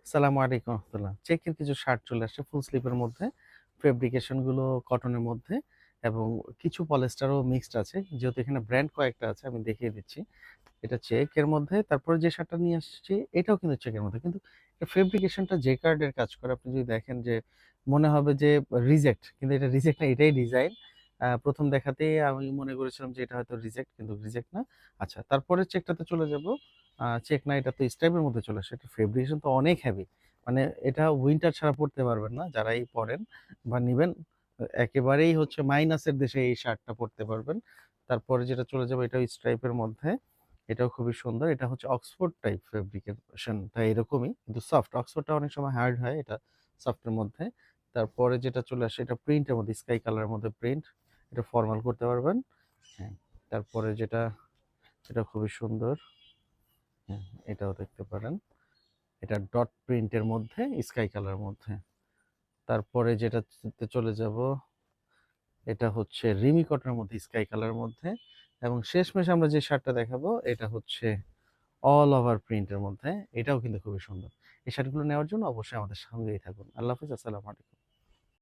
আসসালামু আলাইকুম রহমতুল্লাহ। চেকের কিছু শার্ট চলে আসছে ফুল স্লিভের মধ্যে। ফেব্রিকেশন গুলো কটনের মধ্যে এবং কিছু পলিস্টারও মিক্সড আছে। যেহেতু এখানে ব্র্যান্ড কয়েকটা আছে আমি দেখিয়ে দিচ্ছি। এটা চেকের মধ্যে। তারপরে যে শার্টটা নিয়ে আসছি এটাও কিন্তু চেকের মধ্যে। কিন্তু ফেব্রিকেশনটা জেকার্ডের কাজ করে। আপনি যদি দেখেন যে মনে হবে যে রিজেক্ট, কিন্তু এটা রিজেক্ট না, এটাই ডিজাইন। ১ম দেখাতেই আমি মনে করেছিলাম যে এটা হয়তো রিজেক্ট, কিন্তু রিজেক্ট না। আচ্ছা, তারপরের চেকটাতে চলে যাব। চেক না, এটা তো স্ট্রাইপের মধ্যে চলে আসে। এটা ফেব্রিকেশন তো অনেক হেভি। মানে এটা উইন্টার ছাড়া পড়তে পারবেন না। যারাই পড়েন বা নিবেন একেবারেই হচ্ছে মাইনাসের দেশে এই শার্টটা পড়তে পারবেন। তারপরে যেটা চলে যাবে এটাও স্ট্রাইপের মধ্যে। এটাও খুবই সুন্দর। এটা হচ্ছে অক্সফোর্ড টাইপ ফেব্রিকেশনটা এরকমই, কিন্তু সফট। অক্সফোর্ডটা অনেক সময় হার্ড হয়, এটা সফটের মধ্যে। তারপরে যেটা চলে আসে এটা প্রিন্টের মধ্যে, স্কাই কালারের মধ্যে প্রিন্ট। এটা ফর্মাল করতে পারবেন। হ্যাঁ, তারপরে যেটা, এটা খুবই সুন্দর। হ্যাঁ, এটাও দেখতে পারেন। এটা ডট প্রিন্টের মধ্যে স্কাই কালারের মধ্যে। তারপরে যেটাতে চলে যাব, এটা হচ্ছে রিমি কটনের মধ্যে স্কাই কালারের মধ্যে। এবং শেষমেশ আমরা যে শার্টটা দেখাবো এটা হচ্ছে অল ওভার প্রিন্টের মধ্যে। এটাও কিন্তু খুবই সুন্দর। এই শার্টগুলো নেওয়ার জন্য অবশ্যই আমাদের সঙ্গেই থাকুন। আল্লাহ হাফেজ। আসসালামু আলাইকুম।